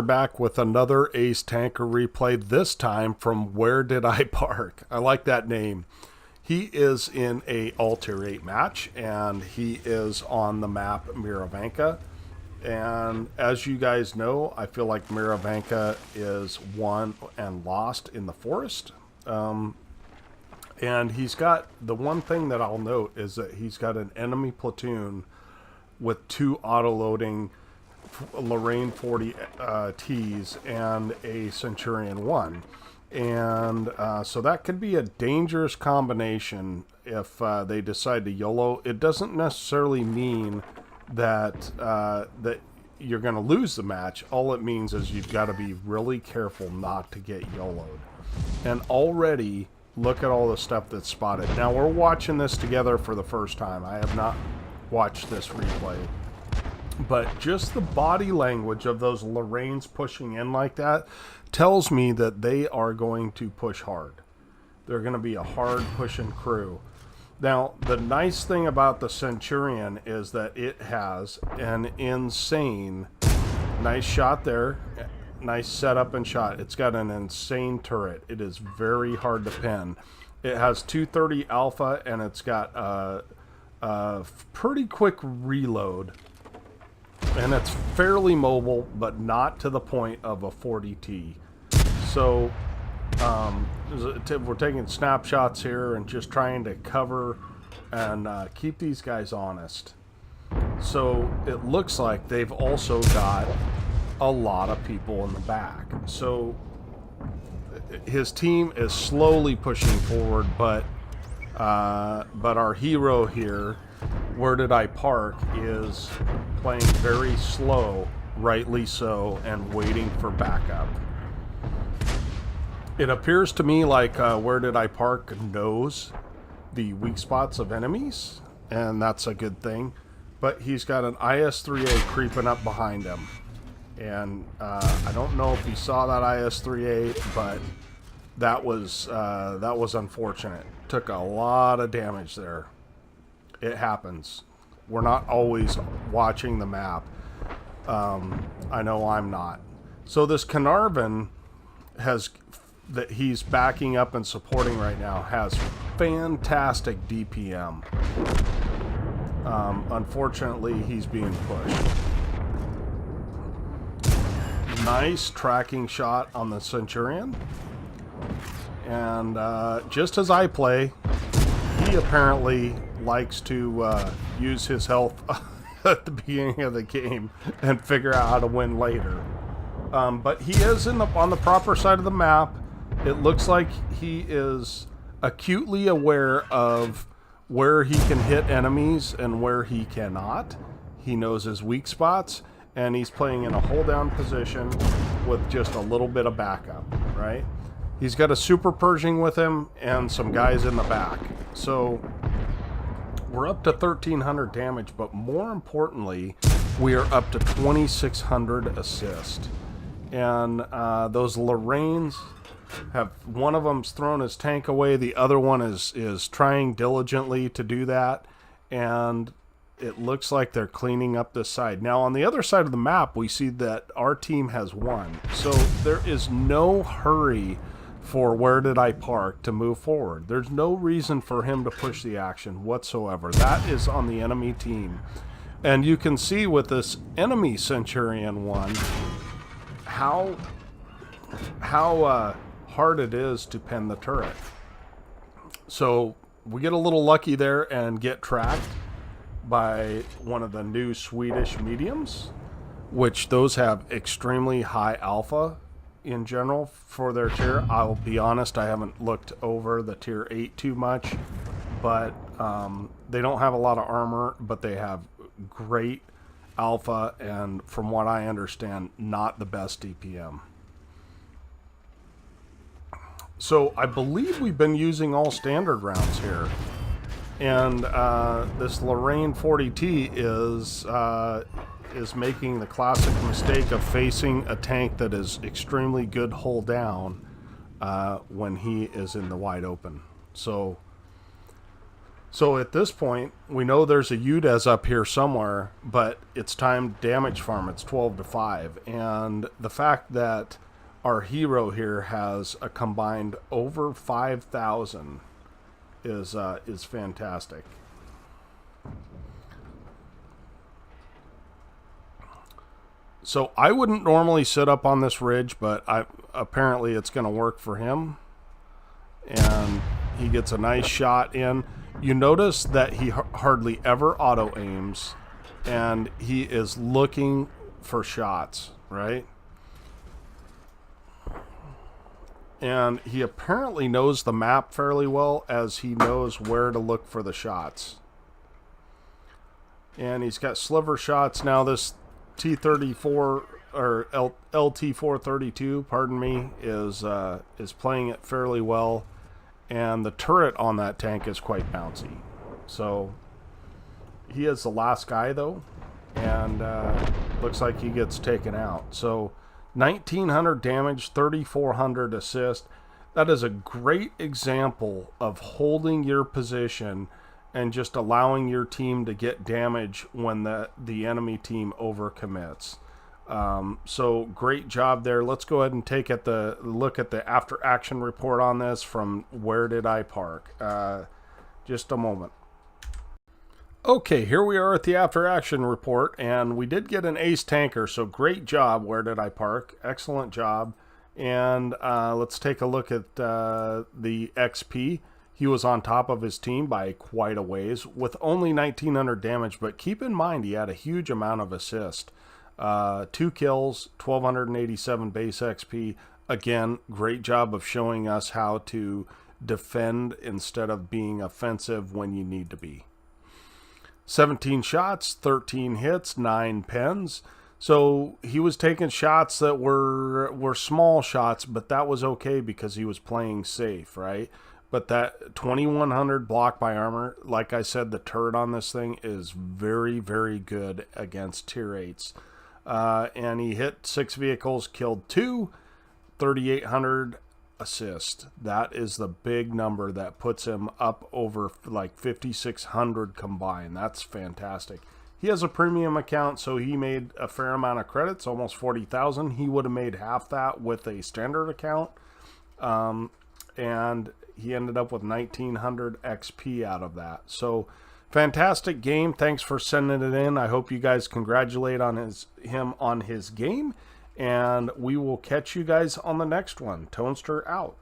are back with another Ace Tanker replay, this time from Where Did I Park? I like that name. He is in a All-Tier 8 match, and he is on the map Miravanka. And as you guys know, I feel like Miravanka is won and lost in the forest. And he's got, the one thing that I'll note is that he's got an enemy platoon with 2 auto-loading Lorraine 40 Ts and a Centurion 1. And so that could be a dangerous combination if they decide to YOLO. It doesn't necessarily mean that that you're going to lose the match. All it means is you've got to be really careful not to get YOLO'd. And already, look at all the stuff that's spotted. Now, we're watching this together for the first time. I have not watched this replay. But just the body language of those Lorraines pushing in like that tells me that they are going to push hard. They're going to be a hard pushing crew. Now, the nice thing about the Centurion is that it has an insane, nice shot there, nice setup and shot. It's got an insane turret. It is very hard to pin. It has 230 alpha, and it's got a pretty quick reload. And it's fairly mobile, but not to the point of a 40T. So we're taking snapshots here and just trying to cover and keep these guys honest. So it looks like they've also got a lot of people in the back. So his team is slowly pushing forward, but our hero here, Where Did I Park, is playing very slow, rightly so, and waiting for backup. It appears to me like Where Did I Park knows the weak spots of enemies, and that's a good thing. But he's got an IS-3A creeping up behind him. And I don't know if he saw that IS-3A, but that was unfortunate. Took a lot of damage there. It happens. We're not always watching the map. I know I'm not. So this Carnarvon that he's backing up and supporting right now has fantastic DPM. Unfortunately, he's being pushed. Nice tracking shot on the Centurion. And just as I play, he apparently likes to use his health at the beginning of the game and figure out how to win later. But he is on the proper side of the map. It looks like he is acutely aware of where he can hit enemies and where he cannot. He knows his weak spots, and he's playing in a hold down position with just a little bit of backup, right? He's got a Super Pershing with him and some guys in the back. So we're up to 1,300 damage, but more importantly, we are up to 2,600 assist. And those Lorraines have, one of them's thrown his tank away, the other one is trying diligently to do that, and it looks like they're cleaning up this side. Now, on the other side of the map, we see that our team has won. So there is no hurry for Where Did I Park to move forward. There's no reason for him to push the action whatsoever. That is on the enemy team. And you can see with this enemy Centurion 1 how hard it is to pen the turret. So we get a little lucky there and get tracked by one of the new Swedish mediums, which those have extremely high alpha in general for their tier. I'll be honest, I haven't looked over the tier 8 too much, but they don't have a lot of armor, but they have great alpha, and from what I understand, not the best DPM. So I believe we've been using all standard rounds here. And this Lorraine 40T is making the classic mistake of facing a tank that is extremely good hull down when he is in the wide open. So So at this point, we know there's a UDES up here somewhere, but it's time to damage farm. It's 12 to 5. And the fact that our hero here has a combined over 5,000 is fantastic. So I wouldn't normally sit up on this ridge, but apparently it's going to work for him. And he gets a nice shot in. You notice that he hardly ever auto aims, and he is looking for shots, right? And he apparently knows the map fairly well, as he knows where to look for the shots. And he's got sliver shots. Now this T-34 or LT-432, pardon me, is playing it fairly well. And the turret on that tank is quite bouncy. So he is the last guy, though. And looks like he gets taken out. So 1,900 damage, 3,400 assist. That is a great example of holding your position and just allowing your team to get damage when the enemy team overcommits. So great job there. Let's go ahead and take a look at the after action report on this from WheredidIpark. Just a moment. Okay, here we are at the after action report, and we did get an ace tanker, so great job, WheredidIpark. Excellent job. And let's take a look at the XP. He was on top of his team by quite a ways with only 1,900 damage, but keep in mind he had a huge amount of assist. 2 kills, 1,287 base XP. Again, great job of showing us how to defend instead of being offensive when you need to be. 17 shots, 13 hits, 9 pens. So he was taking shots that were small shots, but that was okay because he was playing safe, right? But that 2,100 block by armor, like I said, the turret on this thing is very, very good against tier 8s. And he hit 6 vehicles, killed 2, 3,800 assist. That is the big number that puts him up over like 5,600 combined. That's fantastic. He has a premium account, so he made a fair amount of credits, almost 40,000. He would have made half that with a standard account. And he ended up with 1,900 XP out of that. So fantastic game. Thanks for sending it in. I hope you guys congratulate him on his game. And we will catch you guys on the next one. Toaster out.